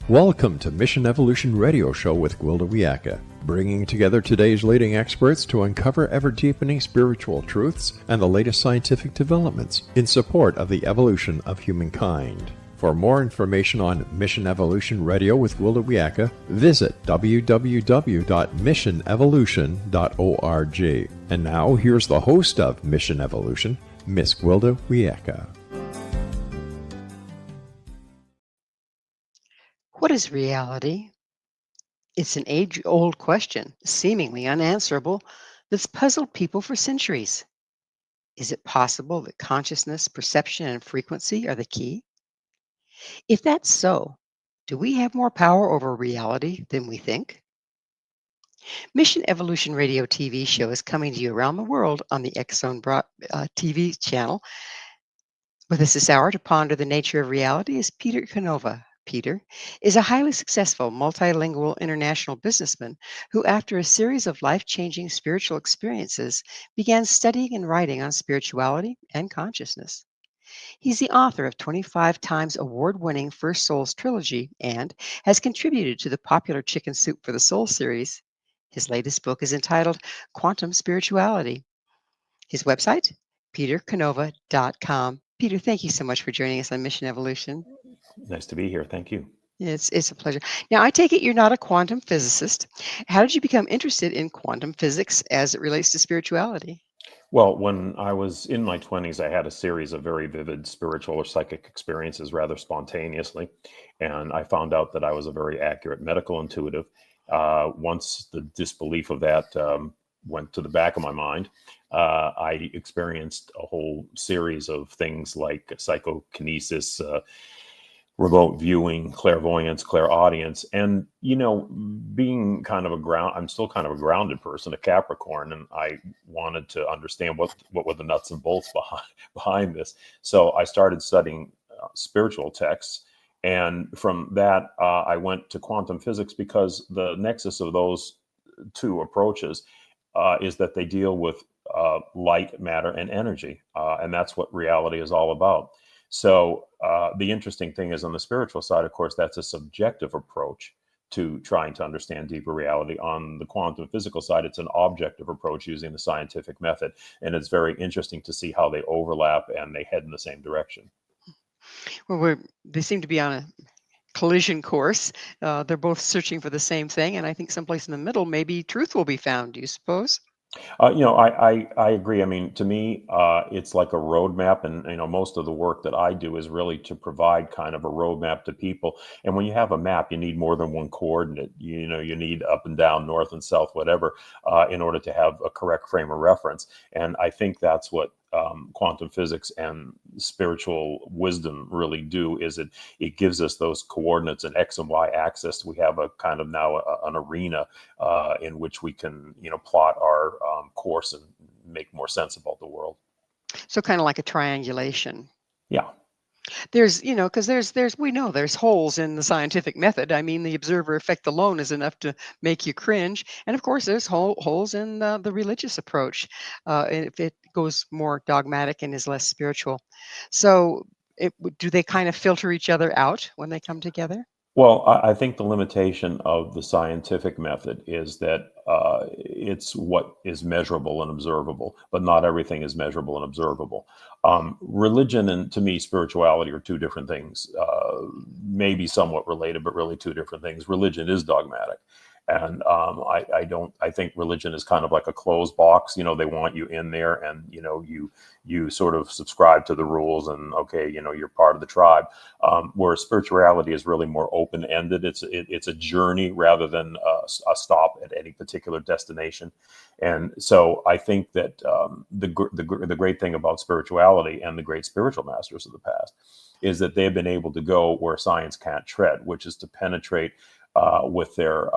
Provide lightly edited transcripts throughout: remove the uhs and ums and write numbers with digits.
Welcome to Mission Evolution Radio Show with Gwilda Wiyaka, bringing together today's leading experts to uncover ever-deepening spiritual truths and the latest scientific developments in support of the evolution of humankind. For more information on Mission Evolution Radio with Gwilda Wiyaka, visit www.missionevolution.org. And now, here's the host of Mission Evolution, Miss Gwilda Wiyaka. What is reality? It's an age-old question, seemingly unanswerable, that's puzzled people for centuries. Is it possible that consciousness, perception, and frequency are the key? If that's so, do we have more power over reality than we think? Mission Evolution Radio TV show is coming to you around the world on the X-Zone TV channel. With us this hour to ponder the nature of reality is Peter Canova. Peter is a highly successful multilingual international businessman who, after a series of life-changing spiritual experiences, began studying and writing on spirituality and consciousness. He's the author of 25 times award-winning First Souls Trilogy and has contributed to the popular Chicken Soup for the Soul series. His latest book is entitled Quantum Spirituality. His website, petercanova.com. Peter, thank you so much for joining us on Mission Evolution. Nice to be here. Thank you. It's a pleasure. Now, I take it you're not a quantum physicist. How did you become interested in quantum physics as it relates to spirituality? Well, when I was in my 20s, I had a series of very vivid spiritual or psychic experiences rather spontaneously. And I found out that I was a very accurate medical intuitive. Once the disbelief of that went to the back of my mind, I experienced a whole series of things like psychokinesis, remote viewing, clairvoyance, clairaudience, and being kind of I'm still kind of a grounded person, a Capricorn, and I wanted to understand what were the nuts and bolts behind this. So I started studying spiritual texts, and from that I went to quantum physics because the nexus of those two approaches is that they deal with light, matter, and energy, and that's what reality is all about. So the interesting thing is on the spiritual side, of course, that's a subjective approach to trying to understand deeper reality. On the quantum physical side, it's an objective approach using the scientific method. And it's very interesting to see how they overlap and they head in the same direction. Well, they seem to be on a collision course. They're both searching for the same thing. And I think someplace in the middle, maybe truth will be found, do you suppose? I agree. I mean, to me, it's like a roadmap, and most of the work that I do is really to provide kind of a roadmap to people. And when you have a map, you need more than one coordinate. You need up and down, north and south, whatever, in order to have a correct frame of reference. And I think that's what quantum physics and spiritual wisdom really do. Is it gives us those coordinates and X and Y axis. We have a kind of now an arena in which we can plot our course and make more sense about the world. So kind of like a triangulation. Yeah. There's, because we know there's holes in the scientific method. I mean, the observer effect alone is enough to make you cringe. And of course, there's holes in the religious approach if it goes more dogmatic and is less spiritual. So do they kind of filter each other out when they come together? Well, I think the limitation of the scientific method is that it's what is measurable and observable, but not everything is measurable and observable. Religion and, to me, spirituality are two different things, maybe somewhat related, but really two different things. Religion is dogmatic. And I think religion is kind of like a closed box. They want you in there, and you sort of subscribe to the rules, and okay, you're part of the tribe. Whereas spirituality is really more open-ended. It's a journey rather than a stop at any particular destination. And so I think that the great thing about spirituality and the great spiritual masters of the past is that they've been able to go where science can't tread, which is to penetrate with their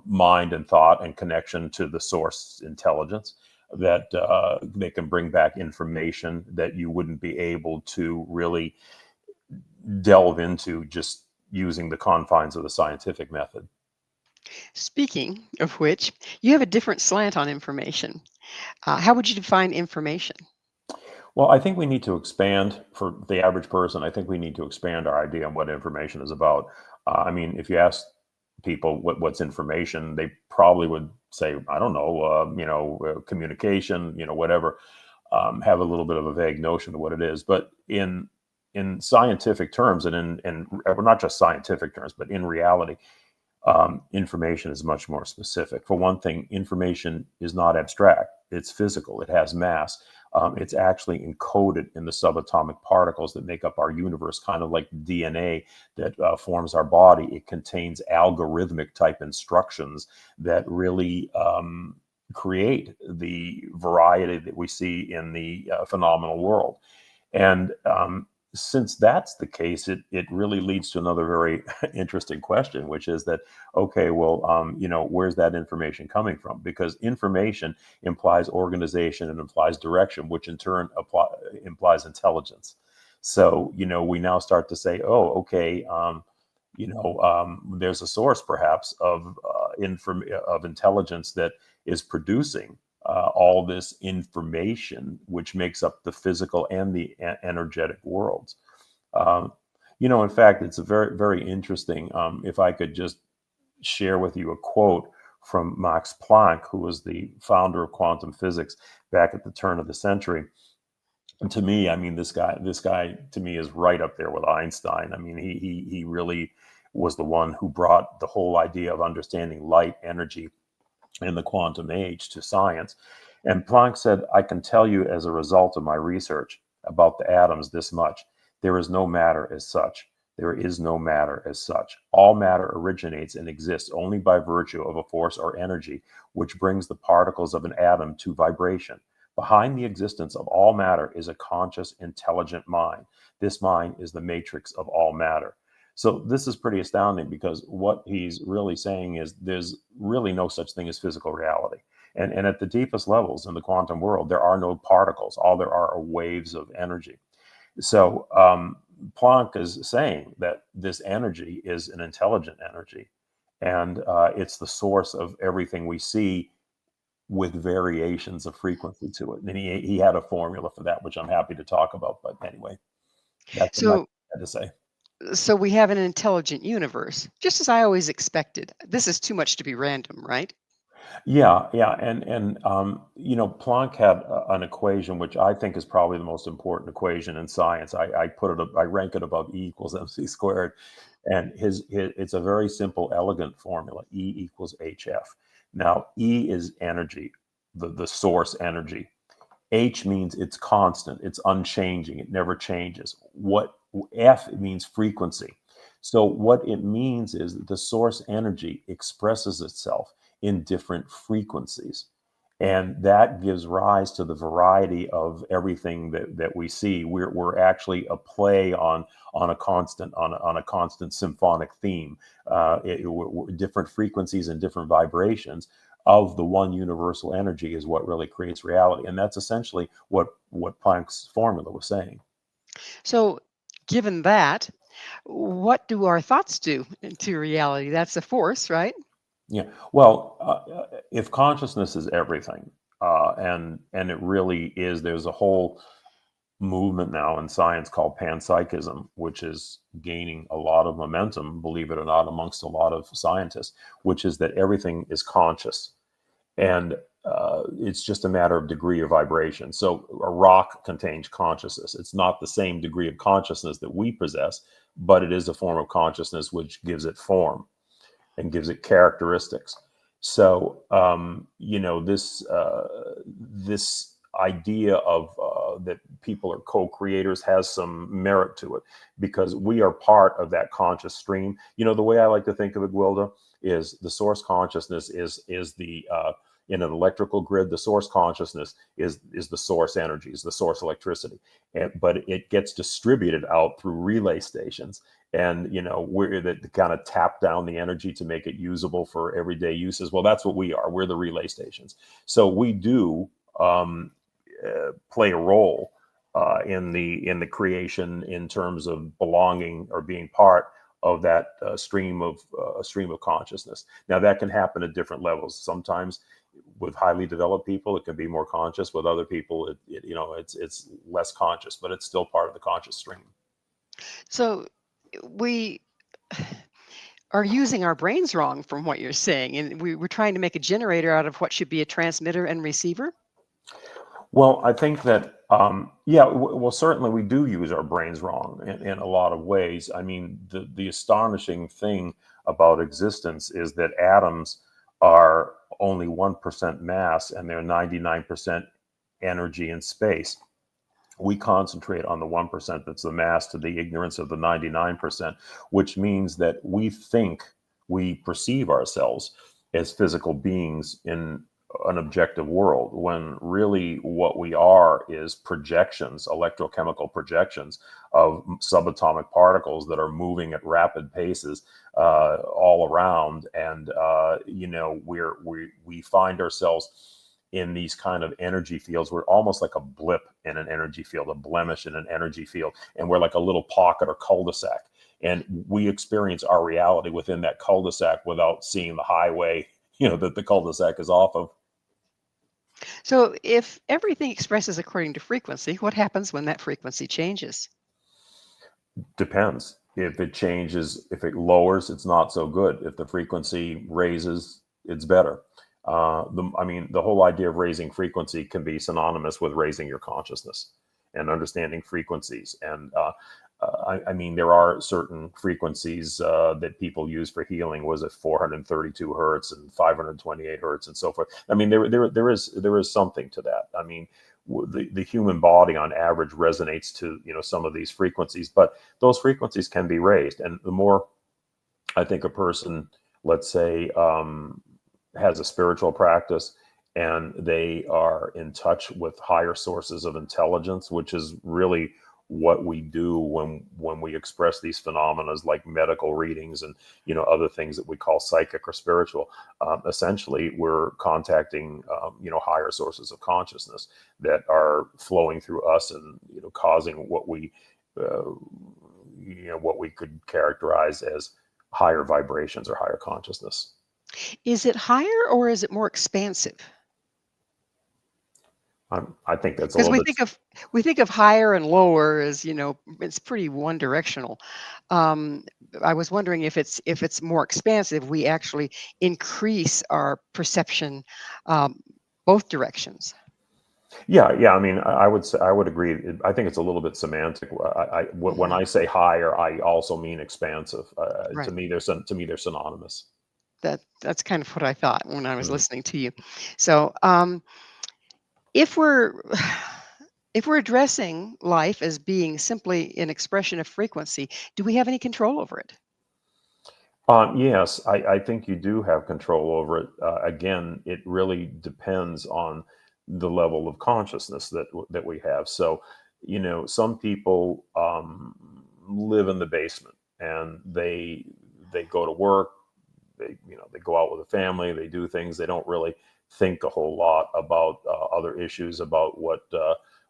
mind and thought and connection to the source intelligence, that they can bring back information that you wouldn't be able to really delve into just using the confines of the scientific method. Speaking of which, you have a different slant on information. How would you define information? Well, I think we need to expand, for the average person, I think we need to expand our idea on what information is about. I mean, if you ask people what's information, they probably would say, I don't know, communication, whatever. Have a little bit of a vague notion of what it is. But in scientific terms, and well, not just scientific terms, but in reality, information is much more specific. For one thing, information is not abstract; it's physical. It has mass. It's actually encoded in the subatomic particles that make up our universe, kind of like DNA that forms our body. It contains algorithmic type instructions that really create the variety that we see in the phenomenal world. And since that's the case, it really leads to another very interesting question, which is that, okay, well, where's that information coming from? Because information implies organization and implies direction, which in turn implies intelligence. So, we now start to say, oh, okay, there's a source perhaps of intelligence that is producing all this information, which makes up the physical and the energetic worlds. Um, in fact, it's a very, very interesting. If I could just share with you a quote from Max Planck, who was the founder of quantum physics back at the turn of the century. And to me, I mean, this guy to me is right up there with Einstein. I mean, he really was the one who brought the whole idea of understanding light, energy, and the quantum age to science. And Planck said, I can tell you as a result of my research about the atoms this much. There is no matter as such. There is no matter as such. All matter originates and exists only by virtue of a force or energy which brings the particles of an atom to vibration. Behind the existence of all matter is a conscious, intelligent mind. This mind is the matrix of all matter. So this is pretty astounding, because what he's really saying is there's really no such thing as physical reality. And at the deepest levels in the quantum world, there are no particles. All there are waves of energy. So Planck is saying that this energy is an intelligent energy, and it's the source of everything we see, with variations of frequency to it. And he had a formula for that, which I'm happy to talk about. But anyway, that's what I So, had to say. so we have an intelligent universe, just as I always expected. This is too much to be random, right? Yeah, yeah, and Planck had an equation which I think is probably the most important equation in science. I rank it above E equals mc squared, and it's a very simple, elegant formula: E equals hf. Now, E is energy, the source energy. H means it's constant, it's unchanging, it never changes. What F means frequency. So what it means is that the source energy expresses itself in different frequencies. And that gives rise to the variety of everything that we see. We're actually a play on a constant symphonic theme, different frequencies and different vibrations of the one universal energy is what really creates reality. And that's essentially what Planck's formula was saying. So, given that, what do our thoughts do to reality? That's a force, right? Yeah. Well, if consciousness is everything, and it really is, there's a whole movement now in science called panpsychism, which is gaining a lot of momentum, believe it or not, amongst a lot of scientists, which is that everything is conscious. And it's just a matter of degree of vibration. So a rock contains consciousness. It's not the same degree of consciousness that we possess, but it is a form of consciousness which gives it form and gives it characteristics. So this idea of that people are co-creators has some merit to it, because we are part of that conscious stream. The way I like to think of it, Gwilda, is the source consciousness is the in an electrical grid. The source consciousness is the source energy, is the source electricity, but it gets distributed out through relay stations, and we're that kind of tap down the energy to make it usable for everyday uses. Well, that's what we are. We're the relay stations. So we do play a role in the creation, in terms of belonging or being part of that stream of consciousness. Now, that can happen at different levels. Sometimes with highly developed people, it can be more conscious. With other people, it's less conscious, but it's still part of the conscious stream. So, we are using our brains wrong from what you're saying. And we're trying to make a generator out of what should be a transmitter and receiver. Well, I think that, yeah, well, certainly we do use our brains wrong in a lot of ways. I mean, the astonishing thing about existence is that atoms are only 1% mass and they're 99% energy and space. We concentrate on the 1% that's the mass to the ignorance of the 99%, which means that we think we perceive ourselves as physical beings in an objective world, when really what we are is projections, electrochemical projections of subatomic particles that are moving at rapid paces all around. And, we find ourselves in these kind of energy fields. We're almost like a blip in an energy field, a blemish in an energy field, and we're like a little pocket or cul-de-sac. And we experience our reality within that cul-de-sac without seeing the highway, that the cul-de-sac is off of. So if everything expresses according to frequency, what happens when that frequency changes? Depends. If it changes, if it lowers, it's not so good. If the frequency raises, it's better. The whole idea of raising frequency can be synonymous with raising your consciousness and understanding frequencies. And there are certain frequencies that people use for healing. Was it 432 hertz and 528 hertz and so forth? I mean, there is something to that. I mean, the human body on average resonates to some of these frequencies, but those frequencies can be raised. And the more I think a person, let's say, has a spiritual practice and they are in touch with higher sources of intelligence, which is really what we do when we express these phenomena, like medical readings and other things that we call psychic or spiritual. Essentially, we're contacting higher sources of consciousness that are flowing through us and causing what we could characterize as higher vibrations or higher consciousness. Is it higher or is it more expansive? I think that's a Because little bit. we think of higher and lower as it's pretty one directional. Um, I was wondering if it's more expansive, we actually increase our perception um, both directions. Yeah. I mean, I would say, I would agree. I think it's a little bit semantic. When Hmm. I say higher, I also mean expansive. To Right. me, they're synonymous. That's kind of what I thought when I was Mhm. listening to you. So if we're if we're addressing life as being simply an expression of frequency, do we have any control over it? Yes, I think you do have control over it. Again, it really depends on the level of consciousness that we have. So, some people live in the basement and they go to work. They go out with a family. They do things. They don't really think a whole lot about other issues, about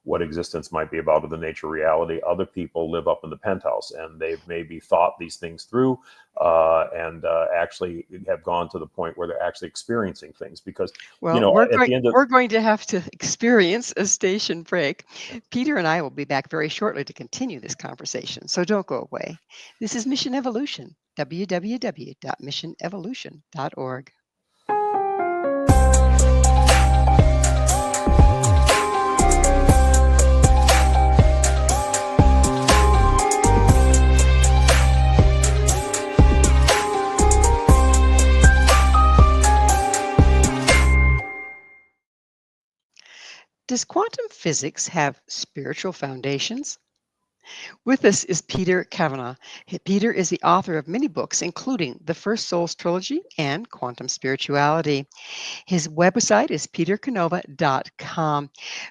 what existence might be about, or the nature of reality. Other people live up in the penthouse and they've maybe thought these things through and actually have gone to the point where they're actually experiencing things. Because Well, at the end of we're going to have to experience a station break. Peter and I will be back very shortly to continue this conversation, so don't go away. This is Mission Evolution, www.missionevolution.org. Does quantum physics have spiritual foundations? With us is Peter Kavanagh. Peter is the author of many books, including the First Souls Trilogy and Quantum Spirituality. His website is petercanova.com.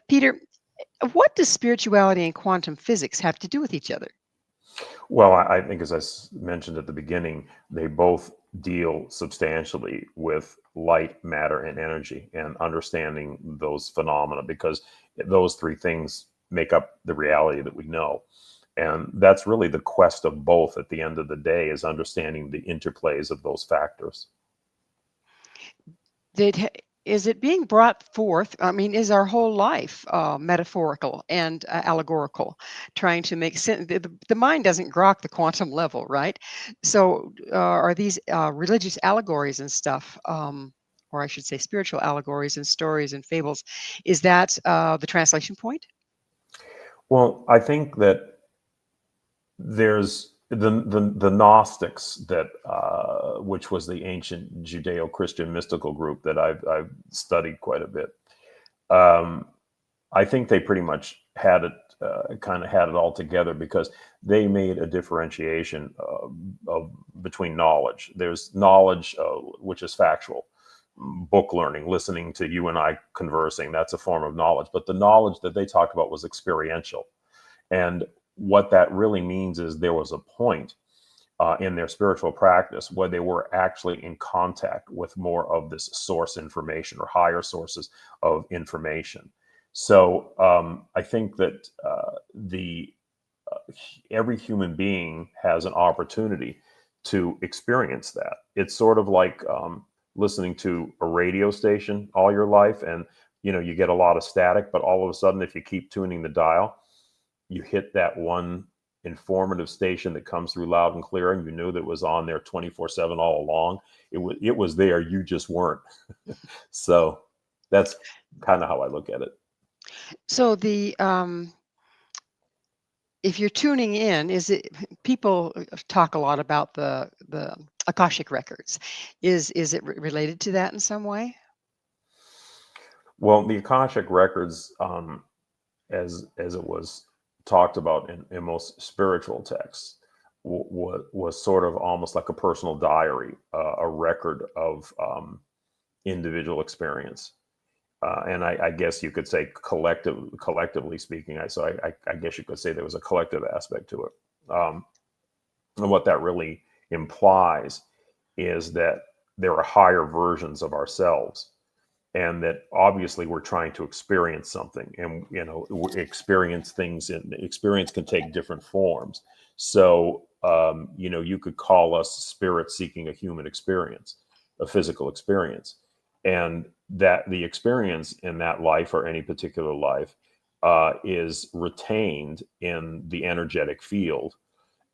Peter, what does spirituality and quantum physics have to do with each other? Well, I think, as mentioned at the beginning, they both deal substantially with light, matter, and energy, and understanding those phenomena, because those three things make up the reality that we know. And that's really the quest of both at the end of the day, is understanding the interplays of those factors. Did is it being brought forth? I mean, is our whole life metaphorical and allegorical, trying to make sense? The mind doesn't grok the quantum level, right? So, are these religious allegories and stuff, or I should say, spiritual allegories and stories and fables? Is that the translation point? Well, I think that there's the Gnostics that which was the ancient Judeo-Christian mystical group that I've studied quite a bit. Um, I think they pretty much had it kind of had it all together because they made a differentiation between knowledge. There's knowledge which is factual, book learning, listening to you and I conversing. That's a form of knowledge. But the knowledge that they talked about was experiential. And what that really means is there was a point in their spiritual practice where they were actually in contact with more of this source information or higher sources of information. So I think that the every human being has an opportunity to experience that. It's sort of like listening to a radio station all your life, and you get a lot of static, but all of a sudden, if you keep tuning the dial, you hit that one informative station that comes through loud and clear, and you knew that it was on there 24/7 all along. It was there, you just weren't. So that's kind of how I look at it. So the if you're tuning in, is it people talk a lot about the Akashic records? Is it related to that in some way? Well, the Akashic records, as it was talked about in most spiritual texts, was sort of almost like a personal diary, a record of individual experience. And I guess you could say collectively speaking. I guess you could say there was a collective aspect to it. And what that really implies is that there are higher versions of ourselves, and that obviously we're trying to experience something, and experience things, and experience can take different forms. So you could call us spirits seeking a human experience, a physical experience, and that the experience in that life or any particular life is retained in the energetic field.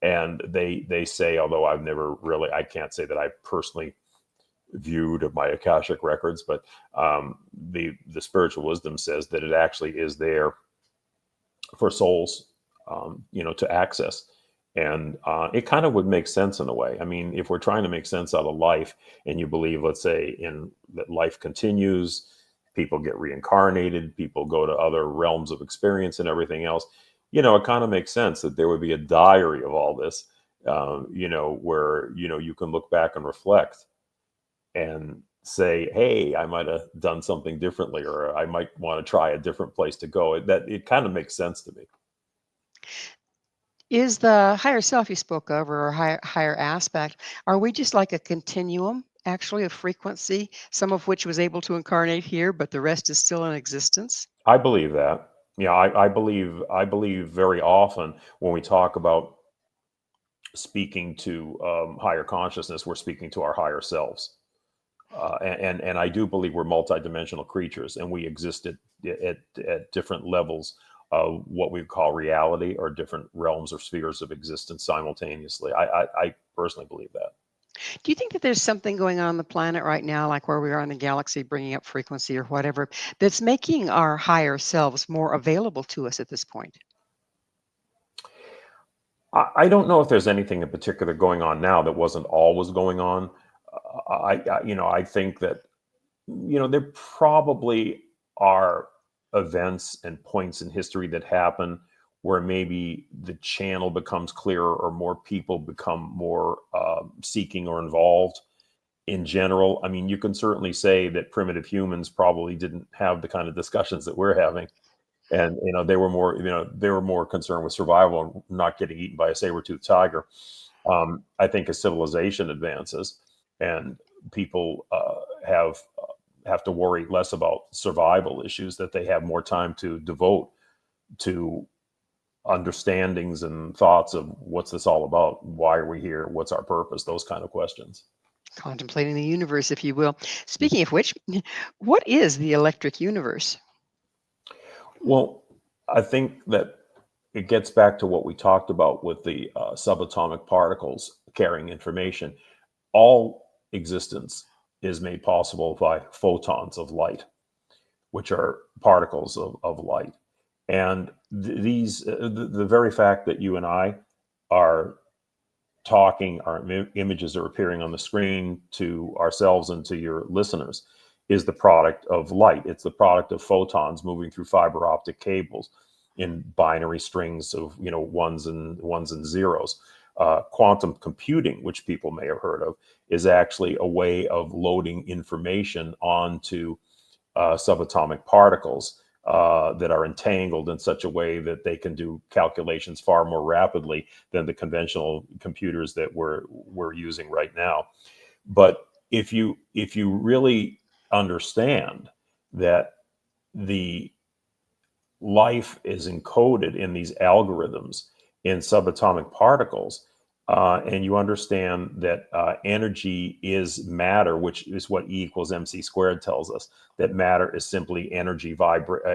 And they say, although I can't say that I personally viewed of my Akashic records, but the spiritual wisdom says that it actually is there for souls, to access. And it kind of would make sense in a way. I mean, if we're trying to make sense out of life, and you believe, let's say, in that life continues, people get reincarnated, people go to other realms of experience and everything else, it kind of makes sense that there would be a diary of all this, where, you can look back and reflect and say, hey, I might have done something differently, or I might want to try a different place to go. It kind of makes sense to me. Is the higher self you spoke of, or higher aspect, are we just like a continuum, actually, of frequency, some of which was able to incarnate here, but the rest is still in existence? I believe that. Yeah, I believe very often when we talk about speaking to higher consciousness, we're speaking to our higher selves. And I do believe we're multidimensional creatures, and we exist at different levels of what we call reality, or different realms or spheres of existence simultaneously. I personally believe that. Do you think that there's something going on the planet right now, like where we are in the galaxy, bringing up frequency or whatever, that's making our higher selves more available to us at this point? I don't know if there's anything in particular going on now that wasn't always going on. I think that there probably are events and points in history that happen where maybe the channel becomes clearer, or more people become more seeking or involved. In general, I mean, you can certainly say that primitive humans probably didn't have the kind of discussions that we're having, and they were more concerned with survival and not getting eaten by a saber-toothed tiger. I think as civilization advances, and people have to worry less about survival issues, that they have more time to devote to understandings and thoughts of what's this all about, why are we here, what's our purpose, those kind of questions. Contemplating the universe, if you will. Speaking of which, what is the electric universe? Well, I think that it gets back to what we talked about with the subatomic particles carrying information. All existence is made possible by photons of light, which are particles of light. And the very fact that you and I are talking, our images are appearing on the screen to ourselves and to your listeners, is the product of light. It's the product of photons moving through fiber optic cables in binary strings of ones and zeros. Quantum computing, which people may have heard of, is actually a way of loading information onto subatomic particles that are entangled in such a way that they can do calculations far more rapidly than the conventional computers that we're using right now. But if you really understand that the life is encoded in these algorithms in subatomic particles, and you understand that energy is matter, which is what E equals mc squared tells us, that matter is simply energy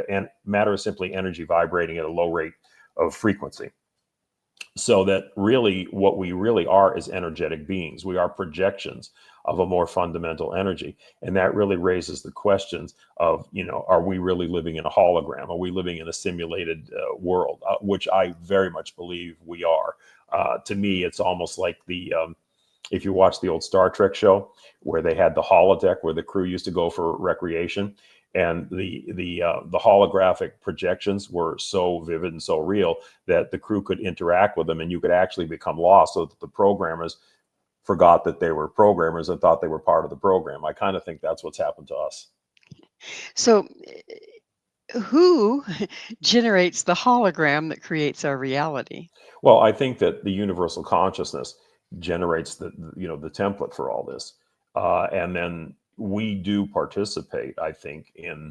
and matter is simply energy vibrating at a low rate of frequency. So that really what we really are is energetic beings. We are projections of a more fundamental energy. And that really raises the questions of, are we really living in a hologram? Are we living in a simulated world? Which I very much believe we are. To me, it's almost like if you watch the old Star Trek show where they had the holodeck where the crew used to go for recreation, and the holographic projections were so vivid and so real that the crew could interact with them, and you could actually become lost, so that the programmers forgot that they were programmers and thought they were part of the program. I kind of think that's what's happened to us. So, who generates the hologram that creates our reality? Well, I think that the universal consciousness generates the template for all this, and then we do participate, I think, in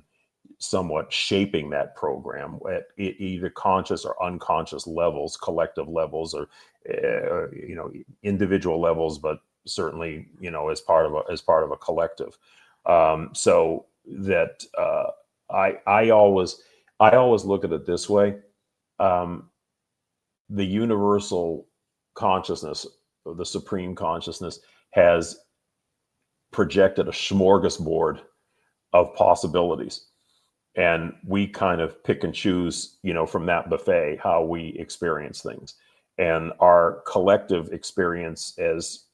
somewhat shaping that program at either conscious or unconscious levels, collective levels, or individual levels, but certainly as part of a collective. So that I always look at it this way. The universal consciousness, or the supreme consciousness, has projected a smorgasbord of possibilities. And we kind of pick and choose, from that buffet, how we experience things. And our collective experience as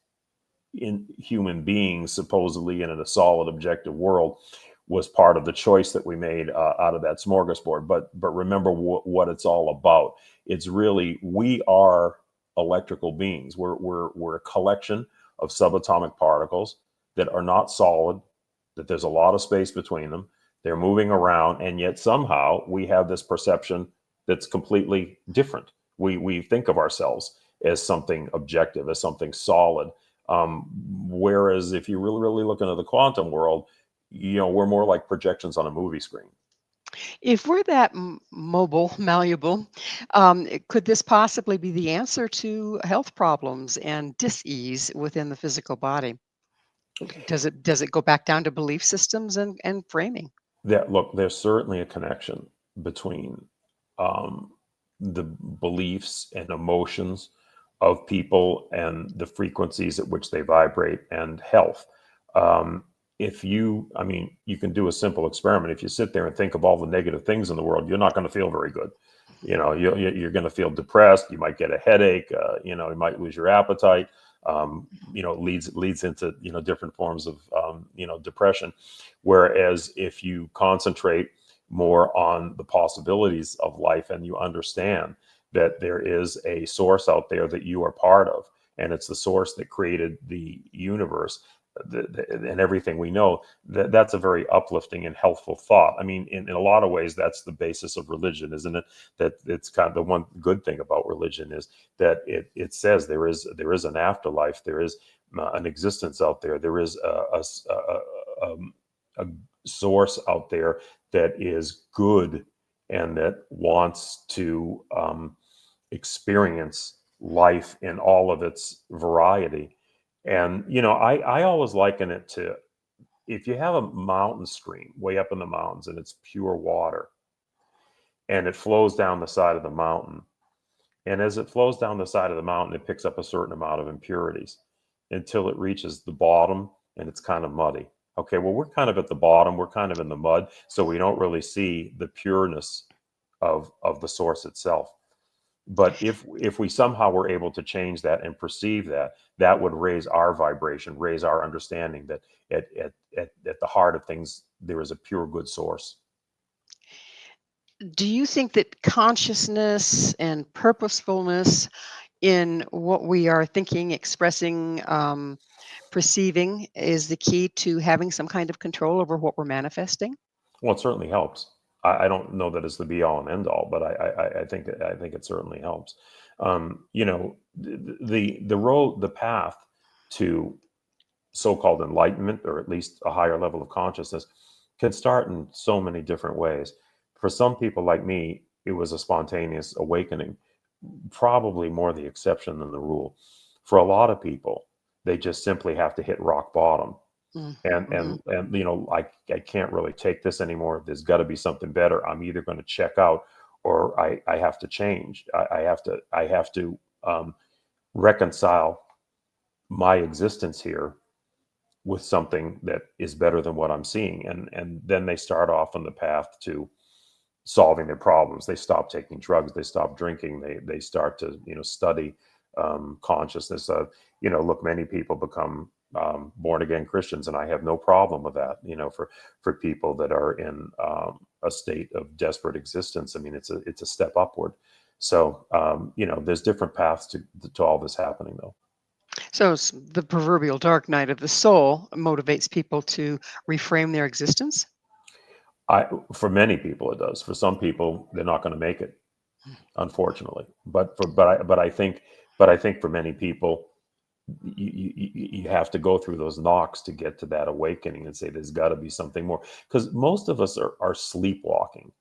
in human beings, supposedly in a solid, objective world, was part of the choice that we made out of that smorgasbord. But remember what it's all about. It's really, we are electrical beings. We're a collection of subatomic particles that are not solid, that there's a lot of space between them. They're moving around, and yet somehow we have this perception that's completely different. We think of ourselves as something objective, as something solid. Whereas if you really look into the quantum world, we're more like projections on a movie screen. If we're that mobile, malleable, could this possibly be the answer to health problems and dis-ease within the physical body? Does it go back down to belief systems and framing? There's certainly a connection between the beliefs and emotions of people and the frequencies at which they vibrate and health. You can do a simple experiment. If you sit there and think of all the negative things in the world, you're not going to feel very good. You're going to feel depressed. You might get a headache. You might lose your appetite. Leads into different forms of depression. Whereas if you concentrate more on the possibilities of life, and you understand that there is a source out there that you are part of, and it's the source that created the universe, and everything we know, that's a very uplifting and healthful thought. I mean, in a lot of ways, that's the basis of religion, isn't it? That it's kind of the one good thing about religion is that it says there is an afterlife, there is an existence out there, there is a source out there that is good and that wants to experience life in all of its variety. And, I always liken it to, if you have a mountain stream way up in the mountains and it's pure water and it flows down the side of the mountain. And as it flows down the side of the mountain, it picks up a certain amount of impurities until it reaches the bottom and it's kind of muddy. Okay, well, we're kind of at the bottom, we're kind of in the mud, so we don't really see the pureness of the source itself. But if we somehow were able to change that and perceive that, that would raise our vibration, raise our understanding that at the heart of things, there is a pure good source. Do you think that consciousness and purposefulness in what we are thinking, expressing, perceiving is the key to having some kind of control over what we're manifesting? Well, it certainly helps. I don't know that it's the be all and end all, but I think it certainly helps. The road, the path to so-called enlightenment, or at least a higher level of consciousness, can start in so many different ways. For some people like me, it was a spontaneous awakening, probably more the exception than the rule. For a lot of people, they just simply have to hit rock bottom. And Mhm. I can't really take this anymore. There's got to be something better. I'm either going to check out, or I have to change. I have to reconcile my existence here with something that is better than what I'm seeing. And then they start off on the path to solving their problems. They stop taking drugs. They stop drinking. They start to study consciousness. Look, many people become born again Christians, and I have no problem with that. For people that are in a state of desperate existence, I mean, it's a step upward. So there's different paths to all this happening, though. So the proverbial dark night of the soul motivates people to reframe their existence. For many people, it does. For some people, they're not going to make it, unfortunately. But I think for many people, you have to go through those knocks to get to that awakening and say there's got to be something more, because most of us are sleepwalking.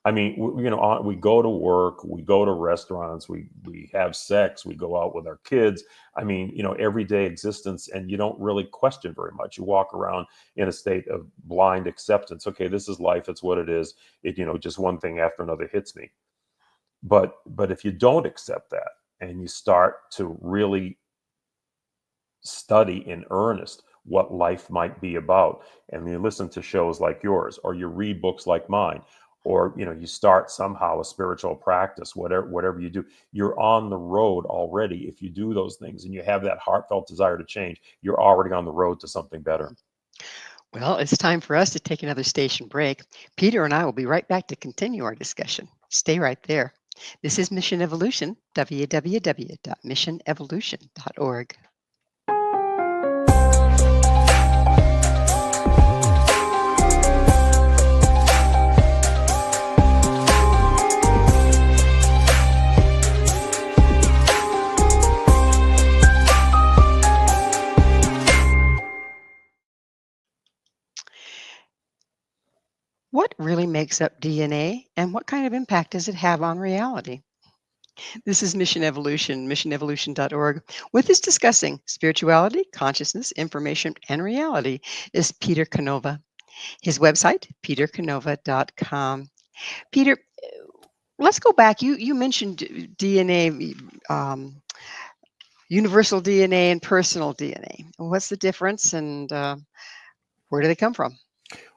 I mean, we go to work, we go to restaurants, we have sex, we go out with our kids. I mean, everyday existence, and you don't really question very much. You walk around in a state of blind acceptance. Okay, this is life. It's what it is. Just one thing after another hits me. But if you don't accept that and you start to really study in earnest what life might be about, and you listen to shows like yours, or you read books like mine, or you start somehow a spiritual practice, whatever you do, you're on the road already. If you do those things and you have that heartfelt desire to change, you're already on the road to something better. Well, it's time for us to take another station break. Peter and I will be right back to continue our discussion. Stay right there. This is Mission Evolution, www.missionevolution.org. What really makes up DNA, and what kind of impact does it have on reality? This is Mission Evolution, missionevolution.org. With us discussing spirituality, consciousness, information, and reality is Peter Canova. His website, petercanova.com. Peter, let's go back. You mentioned DNA, universal DNA and personal DNA. What's the difference, and where do they come from?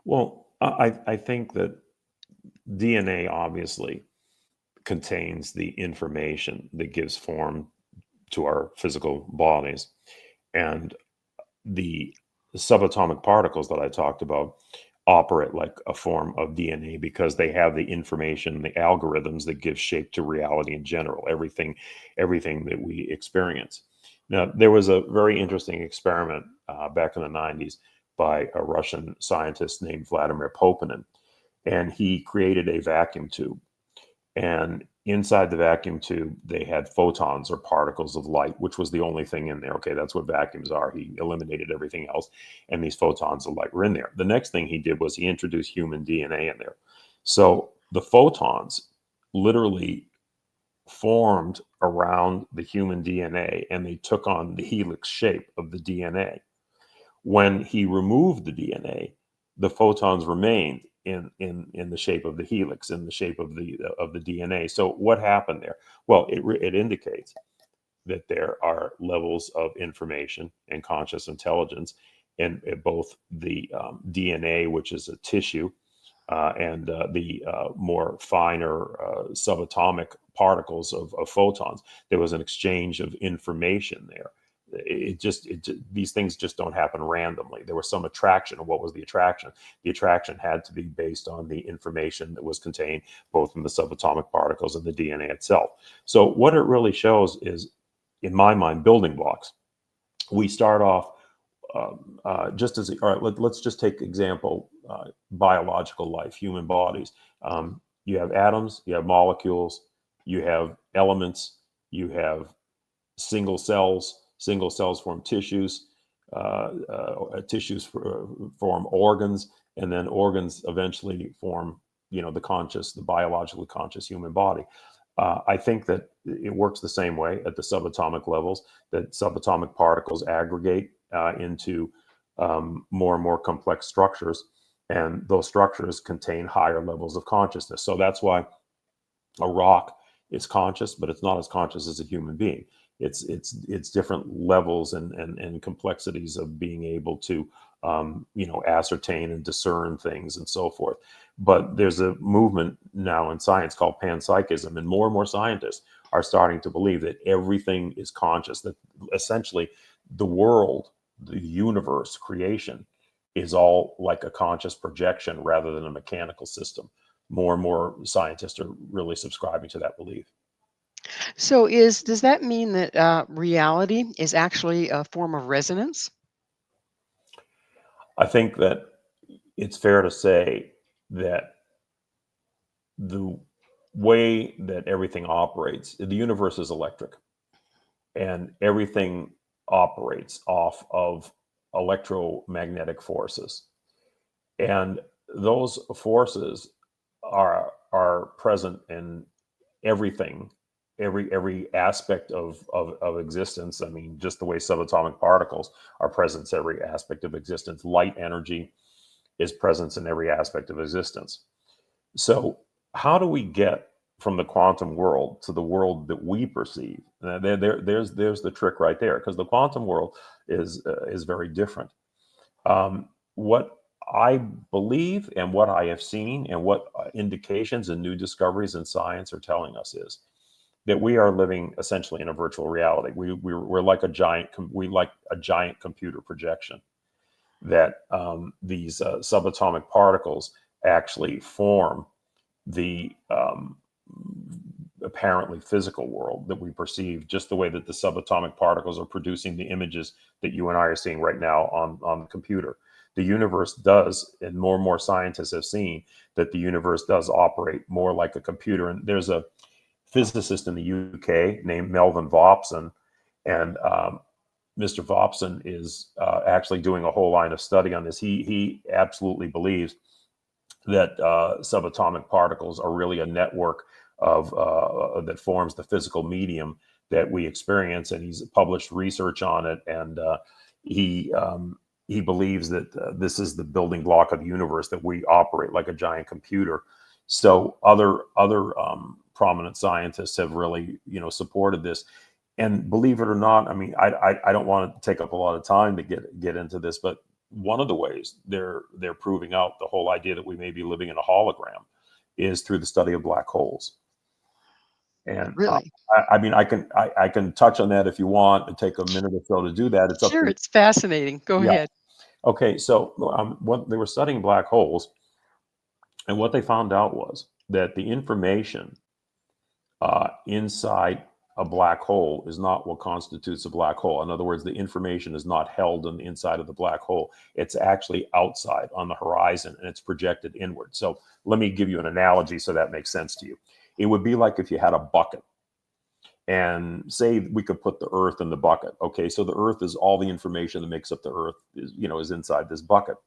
Well, I think that DNA obviously contains the information that gives form to our physical bodies. And the subatomic particles that I talked about operate like a form of DNA because they have the information, the algorithms that give shape to reality in general, everything that we experience. Now, there was a very interesting experiment back in the 90s by a Russian scientist named Vladimir Popinin, and he created a vacuum tube. And inside the vacuum tube, they had photons or particles of light, which was the only thing in there. Okay, that's what vacuums are. He eliminated everything else, and these photons of light were in there. The next thing he did was he introduced human DNA in there. So the photons literally formed around the human DNA, and they took on the helix shape of the DNA. When he removed the DNA, the photons remained in the shape of the helix, in the shape of the DNA. So what happened there? Well, it indicates that there are levels of information and conscious intelligence in both the DNA, which is a tissue, and the more finer subatomic particles of photons. There was an exchange of information there. These things just don't happen randomly. There was some attraction. And what was the attraction? The attraction had to be based on the information that was contained both in the subatomic particles and the DNA itself. So what it really shows is, in my mind, building blocks. We start off just as, all right, let's just take example, biological life, human bodies. You have atoms, you have molecules, you have elements, you have single cells. Single cells form tissues, tissues form organs, and then organs eventually form, the biologically conscious human body. I think that it works the same way at the subatomic levels, that subatomic particles aggregate into more and more complex structures, and those structures contain higher levels of consciousness. So that's why a rock is conscious, but it's not as conscious as a human being. It's different levels and complexities of being able to ascertain and discern things and so forth. But there's a movement now in science called panpsychism, and more scientists are starting to believe that everything is conscious, that essentially the world, the universe, creation is all like a conscious projection rather than a mechanical system. More and more scientists are really subscribing to that belief. So does that mean that reality is actually a form of resonance? I think that it's fair to say that the way that everything operates, the universe is electric, and everything operates off of electromagnetic forces. And those forces are present in everything, every aspect of existence. I mean, just the way subatomic particles are present in every aspect of existence. Light energy is present in every aspect of existence. So how do we get from the quantum world to the world that we perceive? There's the trick right there, because the quantum world is very different. What I believe and what I have seen and what indications and new discoveries in science are telling us is that we are living essentially in a virtual reality. We're like a giant computer projection, that these subatomic particles actually form the apparently physical world that we perceive, just the way that the subatomic particles are producing the images that you and I are seeing right now on the computer. The universe does, and more scientists have seen that the universe does operate more like a computer. And there's a physicist in the UK named Melvin Vopson, and Mr. Vopson is actually doing a whole line of study on this. He absolutely believes that subatomic particles are really a network of that forms the physical medium that we experience, and he's published research on it. And he believes that this is the building block of the universe, that we operate like a giant computer. So other prominent scientists have really supported this. And believe it or not, I mean, I don't want to take up a lot of time to get into this, but one of the ways they're proving out the whole idea that we may be living in a hologram is through the study of black holes. And Really? I mean, I can touch on that if you want and take a minute or so to do that. It's up to Sure, you. it's fascinating. Go Yeah. ahead. Okay, so when they were studying black holes, and what they found out was that the information inside a black hole is not what constitutes a black hole. In other words, the information is not held on the inside of the black hole. It's actually outside on the horizon, and it's projected inward. So let me give you an analogy so that makes sense to you. It would be like if you had a bucket, and say we could put the earth in the bucket. Okay, so the earth is all the information that makes up the earth is inside this bucket.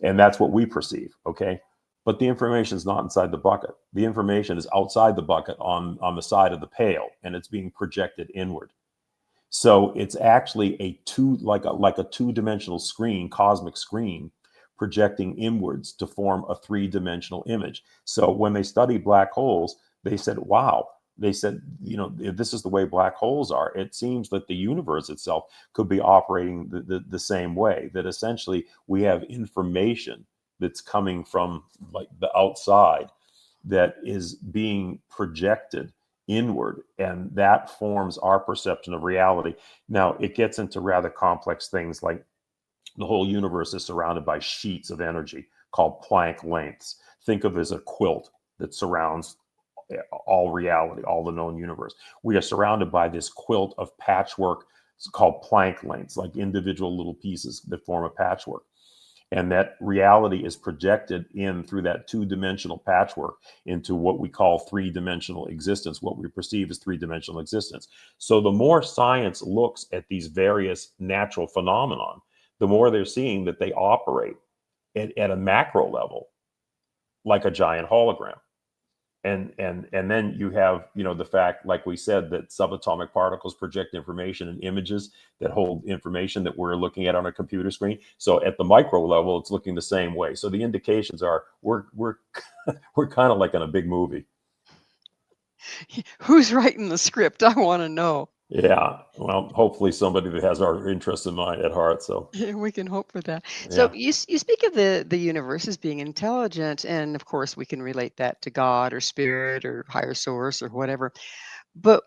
And that's what we perceive. Okay. but the information is not inside the bucket. The information is outside the bucket on the side of the pail, and it's being projected inward. So it's actually like a two-dimensional screen, cosmic screen, projecting inwards to form a three-dimensional image. So when they studied black holes, they said, wow, they said, if this is the way black holes are, it seems that the universe itself could be operating the same way, that essentially we have information that's coming from like the outside that is being projected inward, and that forms our perception of reality. Now, it gets into rather complex things like the whole universe is surrounded by sheets of energy called Planck lengths. Think of it as a quilt that surrounds all reality, all the known universe. We are surrounded by this quilt of patchwork called Planck lengths, like individual little pieces that form a patchwork. And that reality is projected in through that two-dimensional patchwork into what we call three-dimensional existence, what we perceive as three-dimensional existence. So the more science looks at these various natural phenomenon, the more they're seeing that they operate at a macro level like a giant hologram. And then you have, the fact, like we said, that subatomic particles project information and images that hold information that we're looking at on a computer screen. So at the micro level, it's looking the same way. So the indications are we're kind of like in a big movie. Who's writing the script? I want to know. Yeah, well, hopefully somebody that has our interests in mind at heart. So Yeah, we can hope for that. yeah. So you speak of the universe as being intelligent, and of course we can relate that to God or spirit or higher source or whatever. But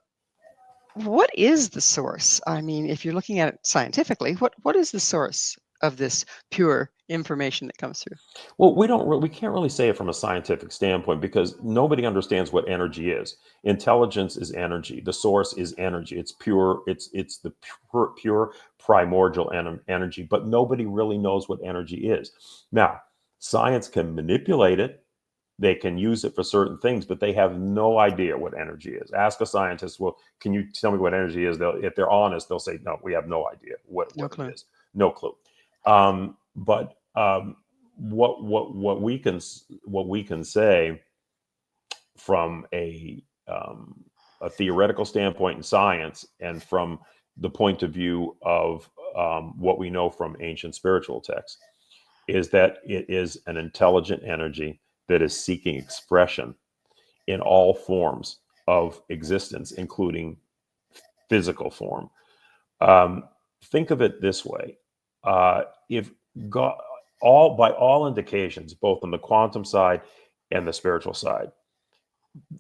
what is the source? I mean, if you're looking at it scientifically, what is the source of this pure information that comes through? Well, we can't really say it from a scientific standpoint because nobody understands what energy is. Intelligence is energy. The source is energy. It's pure. It's the pure primordial energy. But nobody really knows what energy is. Now, science can manipulate it. They can use it for certain things, but they have no idea what energy is. Ask a scientist, well, can you tell me what energy is? If they're honest, they'll say, no, we have no idea what No it clue. is. No clue. But what we can say from a theoretical standpoint in science and from the point of view of what we know from ancient spiritual texts is that it is an intelligent energy that is seeking expression in all forms of existence, including physical form. Think of it this way: if God, by all indications, both on the quantum side and the spiritual side,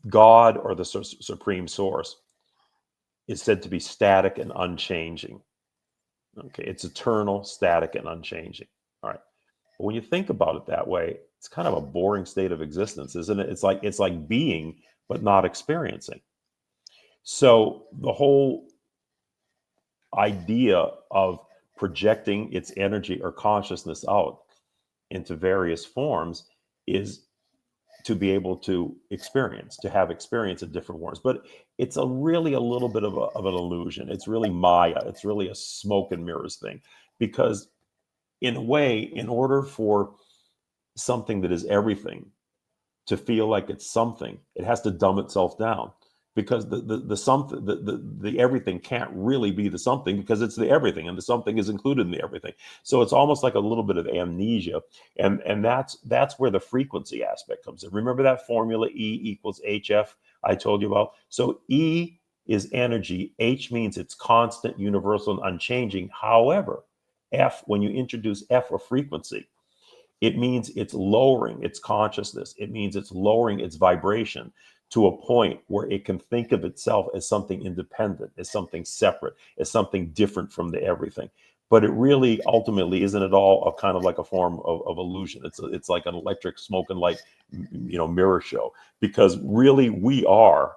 God or the supreme source is said to be static and unchanging. Okay, it's eternal, static, and unchanging. All right. But when you think about it that way, it's kind of a boring state of existence, isn't it? It's like being but not experiencing. So the whole idea of projecting its energy or consciousness out into various forms is to be able to experience, to have experience in different forms. But it's really a little bit of an illusion. It's really Maya. It's really a smoke and mirrors thing. Because in a way, in order for something that is everything to feel like it's something, it has to dumb itself down. Because the something, the everything can't really be the something because it's the everything, and the something is included in the everything. So it's almost like a little bit of amnesia, and that's where the frequency aspect comes in. Remember that formula E equals HF I told you about? So E is energy, H means it's constant, universal, and unchanging. However, F, when you introduce F or frequency, it means it's lowering its consciousness. It means it's lowering its vibration to a point where it can think of itself as something independent, as something separate, as something different from the everything. But it really ultimately isn't at all a kind of like a form of illusion. It's like an electric smoke and light, mirror show. Because really we are,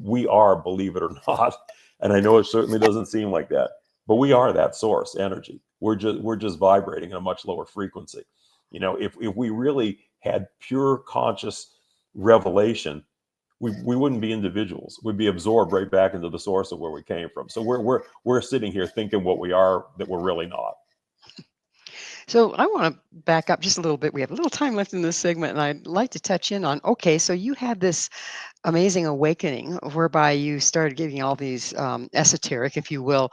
believe it or not, and I know it certainly doesn't seem like that, but we are that source energy. We're just vibrating at a much lower frequency. If we really had pure conscious revelation, we wouldn't be individuals. We'd be absorbed right back into the source of where we came from. So we're sitting here thinking what we are that we're really not. So I want to back up just a little bit. We have a little time left in this segment, and I'd like to touch in on, okay, so you had this amazing awakening whereby you started getting all these esoteric, if you will,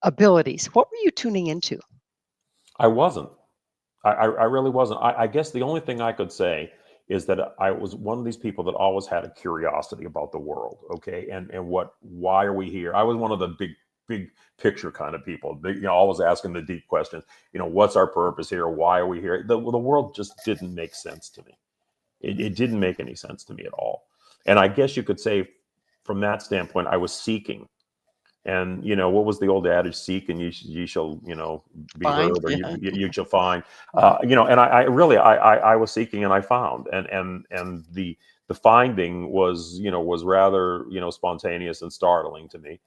abilities. What were you tuning into? I wasn't. I really wasn't. I guess the only thing I could say is that I was one of these people that always had a curiosity about the world. Okay, and why are we here? I was one of the big picture kind of people. Always asking the deep questions. What's our purpose here? Why are we here? The world just didn't make sense to me. It didn't make any sense to me at all. And I guess you could say, from that standpoint, I was seeking. And what was the old adage? Seek and you shall be Find? heard, or Yeah. you shall find. And I really I was seeking and I found, and the finding was rather spontaneous and startling to me.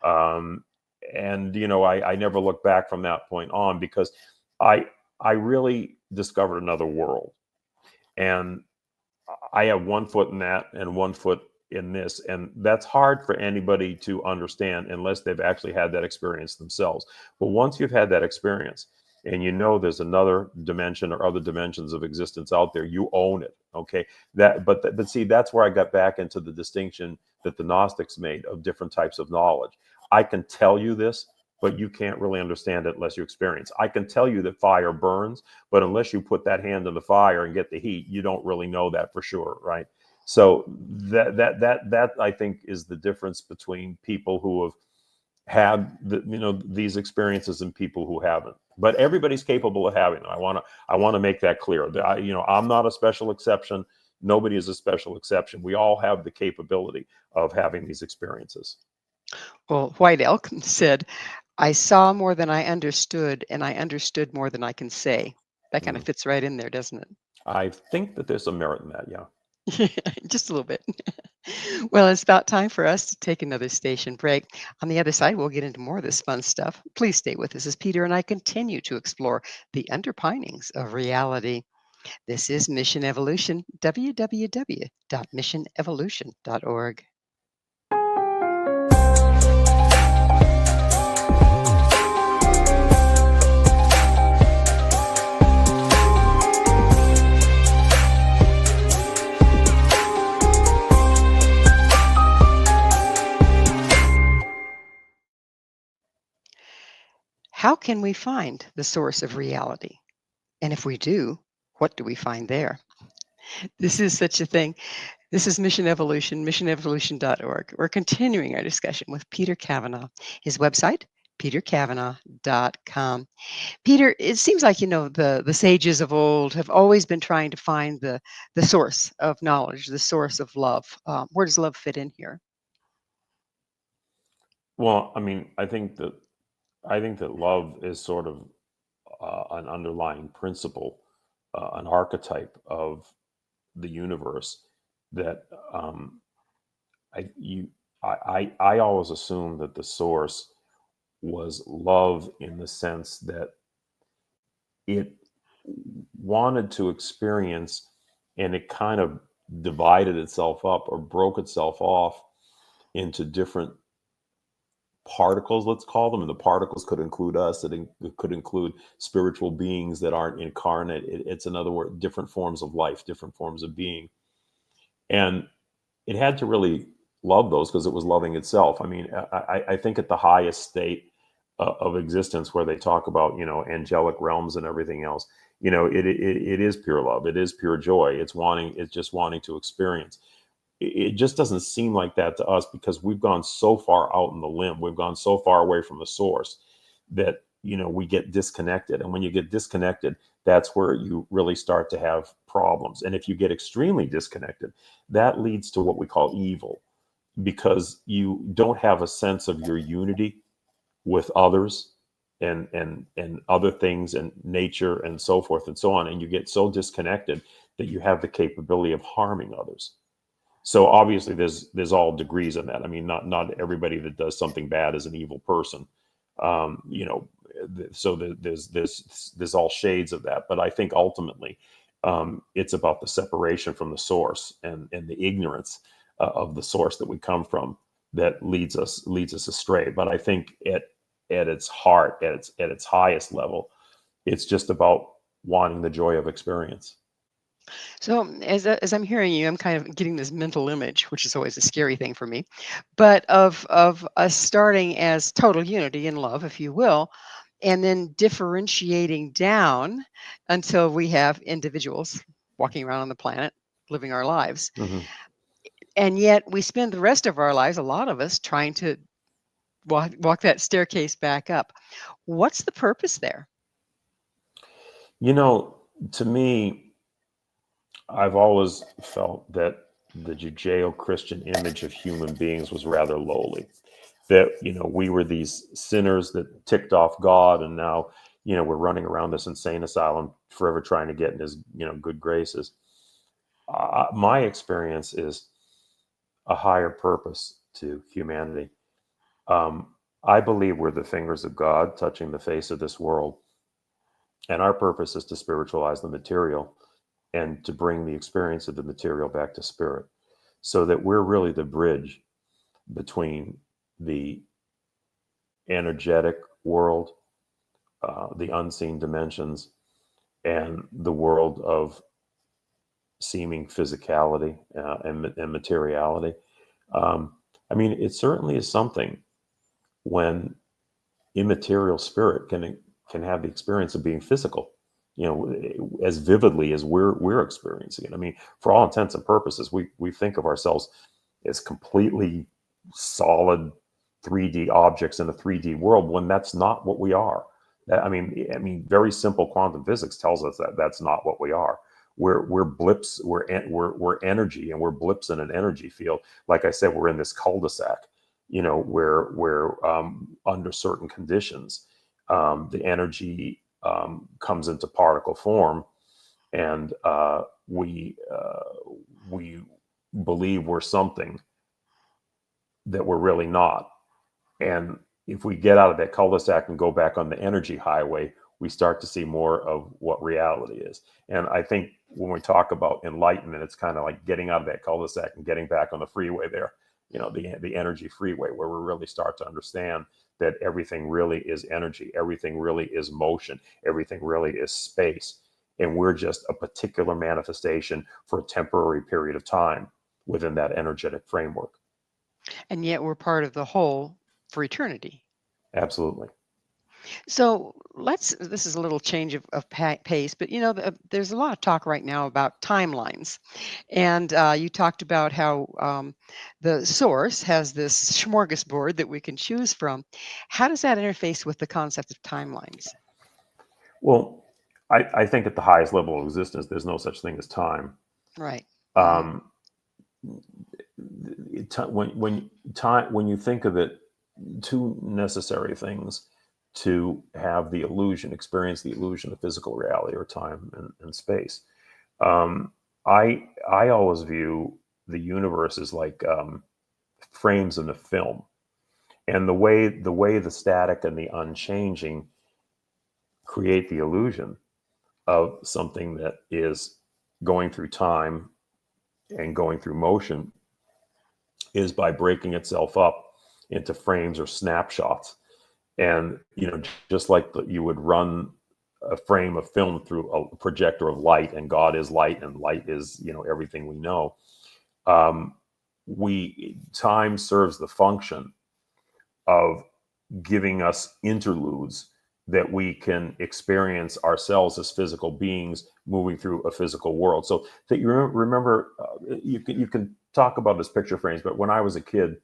um and I never looked back from that point on, because I I really discovered another world. And I have one foot in that and one foot in this. And that's hard for anybody to understand unless they've actually had that experience themselves. But once you've had that experience and there's another dimension or other dimensions of existence out there, you own it. Okay. But see, that's where I got back into the distinction that the Gnostics made of different types of knowledge. I can tell you this, but you can't really understand it unless you experience. I can tell you that fire burns, but unless you put that hand in the fire and get the heat, you don't really know that for sure, right? So that I think is the difference between people who have had these experiences and people who haven't. But everybody's capable of having them. I want to make that clear. I'm not a special exception. Nobody is a special exception. We all have the capability of having these experiences. Well, White Elk said, I saw more than I understood, and I understood more than I can say. That kind of Mm. fits right in there, doesn't it? I think that there's some merit in that. Yeah. Just a little bit. Well, it's about time for us to take another station break. On the other side, we'll get into more of this fun stuff. Please stay with us as Peter and I continue to explore the underpinnings of reality. This is Mission Evolution, www.missionevolution.org. How can we find the source of reality? And if we do, what do we find there? This is such a thing. This is Mission Evolution, missionevolution.org. We're continuing our discussion with Peter Kavanaugh. His website, peterkavanaugh.com. Peter, it seems like, the sages of old have always been trying to find the source of knowledge, the source of love. Where does love fit in here? Well, I mean, I think that love is sort of an underlying principle, an archetype of the universe that I you I always assumed that the source was love, in the sense that it wanted to experience, and it kind of divided itself up or broke itself off into different particles, let's call them. And the particles could include us. It could include spiritual beings that aren't incarnate. It's, in other words, different forms of life, different forms of being. And it had to really love those, because it was loving itself. I mean, I think at the highest state of existence, where they talk about angelic realms and everything else, it is pure love. It is pure joy. It's just wanting to experience. It just doesn't seem like that to us, because we've gone so far out in the limb. We've gone so far away from the source that we get disconnected. And when you get disconnected, that's where you really start to have problems. And if you get extremely disconnected, that leads to what we call evil, because you don't have a sense of your unity with others and other things and nature and so forth and so on. And you get so disconnected that you have the capability of harming others. So obviously there's all degrees in that. I mean, not everybody that does something bad is an evil person. Um, you know, so there's all shades of that. But I think ultimately it's about the separation from the source, and the ignorance of the source that we come from, that leads us astray. But I think at its heart, at its highest level, It's just about wanting the joy of experience. So as I'm hearing you, I'm kind of getting this mental image, which is always a scary thing for me, but of us starting as total unity and love, if you will, and then differentiating down until we have individuals walking around on the planet living our lives. Hmm. And yet we spend the rest of our lives, a lot of us, trying to walk that staircase back up. What's the purpose there? You know, to me, I've always felt that the Judeo-Christian image of human beings was rather lowly. That, we were these sinners that ticked off God, and now, we're running around this insane asylum forever trying to get in his, good graces. My experience is a higher purpose to humanity. I believe we're the fingers of God touching the face of this world, and our purpose is to spiritualize the material and to bring the experience of the material back to spirit, so that we're really the bridge between the energetic world, the unseen dimensions, and the world of seeming physicality and materiality. I mean, it certainly is something when immaterial spirit can have the experience of being physical, as vividly as we're experiencing it. I mean, for all intents and purposes, we think of ourselves as completely solid 3D objects in a 3D world, when that's not what we are. I mean, very simple quantum physics tells us that that's not what we are. We're blips. We're energy, and we're blips in an energy field. Like I said, we're in this cul-de-sac, where under certain conditions, the energy comes into particle form, and we believe we're something that we're really not. And if we get out of that cul-de-sac and go back on the energy highway, we start to see more of what reality is. And I think when we talk about enlightenment, it's kind of like getting out of that cul-de-sac and getting back on the freeway there, the energy freeway, where we really start to understand that everything really is energy, everything really is motion, everything really is space. And we're just a particular manifestation for a temporary period of time within that energetic framework. And yet we're part of the whole for eternity. Absolutely. So this is a little change of pace, but there's a lot of talk right now about timelines. And you talked about how the source has this smorgasbord that we can choose from. How does that interface with the concept of timelines? Well, I think at the highest level of existence, there's no such thing as time. Right. Hmm. Um, when you think of it, two necessary things to have the illusion, experience the illusion of physical reality, or time and space. Um, I always view the universe as like frames in a film, and the way the static and the unchanging create the illusion of something that is going through time and going through motion is by breaking itself up into frames or snapshots. And, just like you would run a frame of film through a projector of light, and God is light, and light is, everything we know. Um, time serves the function of giving us interludes that we can experience ourselves as physical beings moving through a physical world. So that you remember, you can talk about this picture frames, but when I was a kid,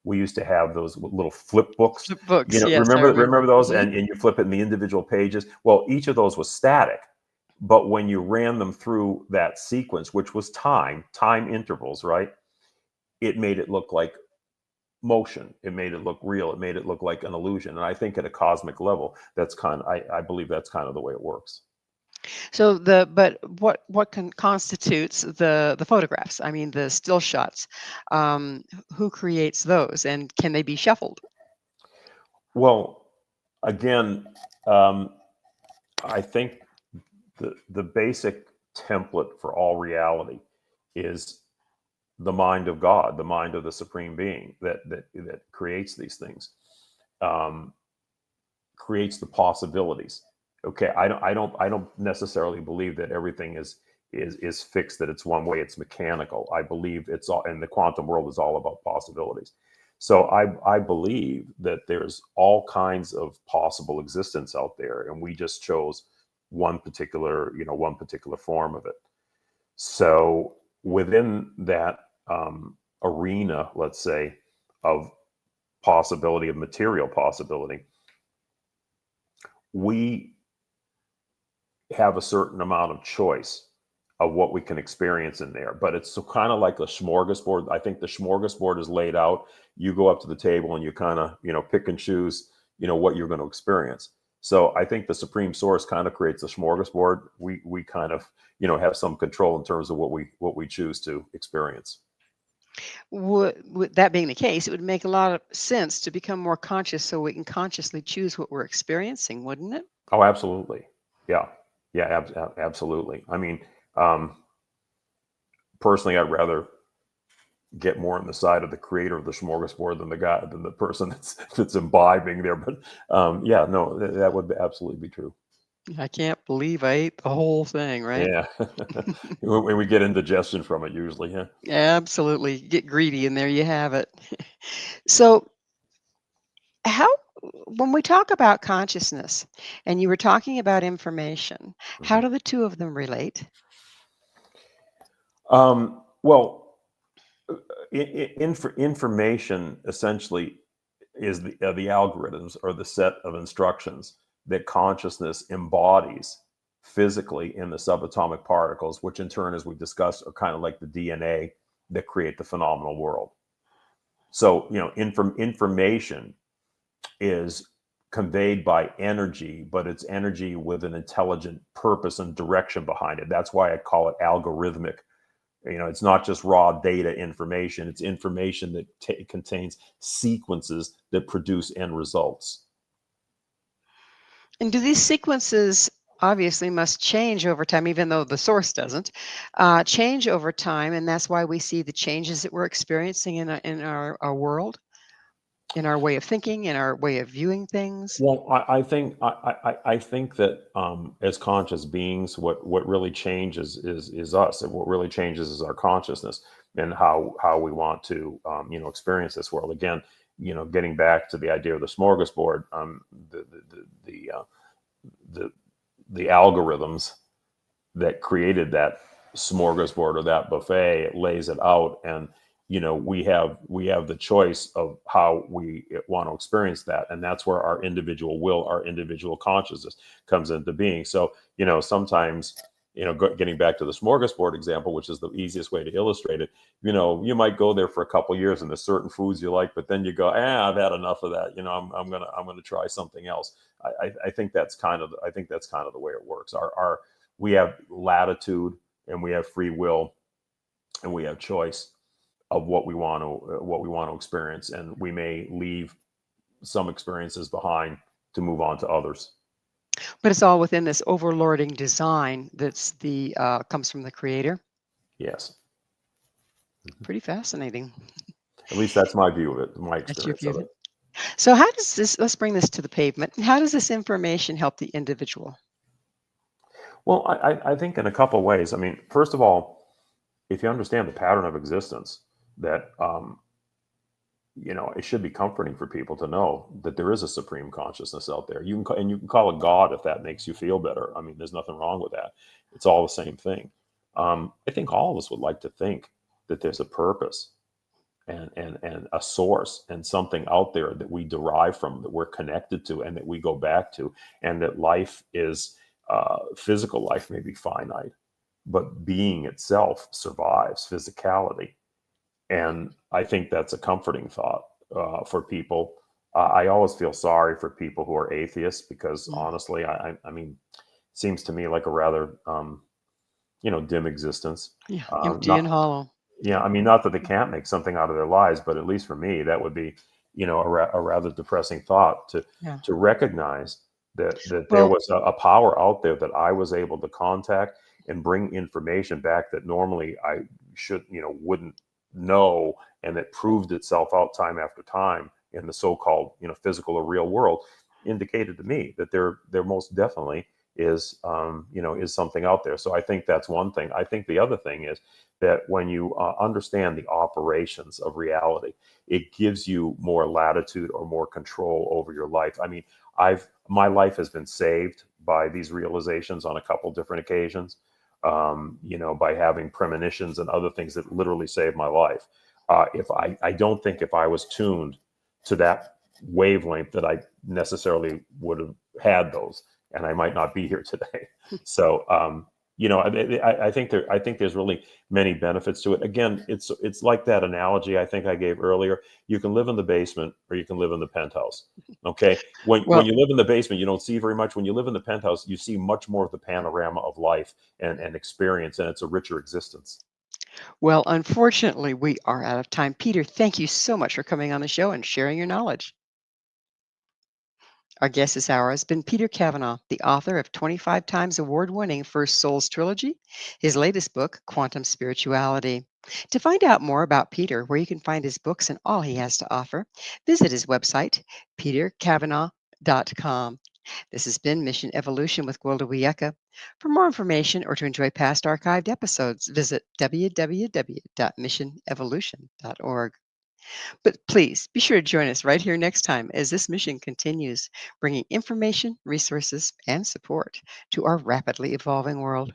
we used to have those little flip books. Flip books. Yes, I Remember remember. those, Hmm. and you flip it in the individual pages. Well, each of those was static, but when you ran them through that sequence, which was time intervals, right? It made it look like motion. It made it look real. It made it look like an illusion. And I think at a cosmic level, I believe that's kind of the way it works. So but what constitutes the photographs? I mean, the still shots. Who creates those, and can they be shuffled? Well, again, I think the basic template for all reality is the mind of God, the mind of the supreme being that creates these things, um, creates the possibilities. Okay, I don't necessarily believe that everything is fixed, that it's one way, it's mechanical. I believe it's all, and the quantum world is all about possibilities. So I believe that there's all kinds of possible existence out there, and we just chose one particular form of it. So within that arena, let's say, of possibility, of material possibility, we have a certain amount of choice of what we can experience in there. But it's kind of like a smorgasbord. I think the smorgasbord is laid out. You go up to the table and you kind of, pick and choose, what you're going to experience. So I think the supreme source kind of creates a smorgasbord. We kind of, have some control in terms of what we choose to experience. Would that being the case, it would make a lot of sense to become more conscious so we can consciously choose what we're experiencing, wouldn't it? Oh, absolutely. Yeah. Yeah, absolutely. I mean, um, personally, I'd rather get more on the side of the creator of the smorgasbord than the person that's imbibing there. But yeah, no, that would absolutely be true. I can't believe I ate the whole thing, right? Yeah, when we get indigestion from it, usually, yeah. Absolutely. Get greedy, and there you have it. So, how, when we talk about consciousness, and you were talking about information, how Mhm. do the two of them relate? Well, information essentially is the algorithms, or the set of instructions that consciousness embodies physically in the subatomic particles, which in turn, as we discussed, are kind of like the DNA that create the phenomenal world. So, information is conveyed by energy, but it's energy with an intelligent purpose and direction behind it. That's why I call it algorithmic. It's not just raw data information, it's information that contains sequences that produce end results. And do these sequences obviously must change over time, even though the source doesn't change over time, and that's why we see the changes that we're experiencing in our world, in our way of thinking, in our way of viewing things. Well, I think that as conscious beings, what really changes is us, and what really changes is our consciousness, and how we want to experience this world. Again, getting back to the idea of the smorgasbord, the the the algorithms that created that smorgasbord, or that buffet, it lays it out, and we have the choice of how we want to experience that, and that's where our individual will, our individual consciousness comes into being. So sometimes, getting back to the smorgasbord example, which is the easiest way to illustrate it, you might go there for a couple years, and there's certain foods you like, but then you go, I've had enough of that. I'm gonna try something else. I think that's kind of the way it works. Our We have latitude, and we have free will, and we have choice of what we want to experience, and we may leave some experiences behind to move on to others. But it's all within this overlording design that's the comes from the creator. Yes. Mhm. Pretty fascinating. At least that's my view of it, my That's your experience view of of it. it. So how does this, let's bring this to the pavement. How does this information help the individual? Well, I think in a couple of ways. I mean, first of all, if you understand the pattern of existence, that it should be comforting for people to know that there is a supreme consciousness out there. And you can call it God if that makes you feel better. I mean, there's nothing wrong with that. It's all the same thing. I think all of us would like to think that there's a purpose, and a source, and something out there that we derive from, that we're connected to, and that we go back to, and that life is physical life may be finite, but being itself survives physicality. And I think that's a comforting thought for people. I always feel sorry for people who are atheists, because Mm. honestly, I mean, it seems to me like a rather dim existence. Yeah, empty Not and hollow. Yeah, I mean, not that they can't make something out of their lives, but at least for me, that would be a rather depressing thought, to Yeah. recognize that there Well, was a power out there that I was able to contact and bring information back that normally I wouldn't know, and that proved itself out time after time in the so-called physical or real world. indicated to me that there most definitely is is something out there. So I think that's one thing. I think the other thing is that when you understand the operations of reality, it gives you more latitude or more control over your life. I mean, I've my life has been saved by these realizations on a couple different occasions. By having premonitions and other things that literally saved my life. If I don't think if I was tuned to that wavelength that I necessarily would have had those, and I might not be here today. So, I think there's really many benefits to it. Again, it's like that analogy I think I gave earlier. You can live in the basement or you can live in the penthouse. Okay, when Well, you live in the basement, you don't see very much. When you live in the penthouse, you see much more of the panorama of life and experience, and it's a richer existence. well, unfortunately, we are out of time. Peter, thank you so much for coming on the show and sharing your knowledge. Our guest this hour has been Peter Kavanaugh, the author of 25 times award winning First Souls Trilogy, his latest book, Quantum Spirituality. To find out more about Peter, where you can find his books and all he has to offer, visit his website, peterkavanaugh.com. This has been Mission Evolution with Gwilda Wiyaka. For more information or to enjoy past archived episodes, visit www.missionevolution.org. But please be sure to join us right here next time as this mission continues, bringing information, resources, and support to our rapidly evolving world.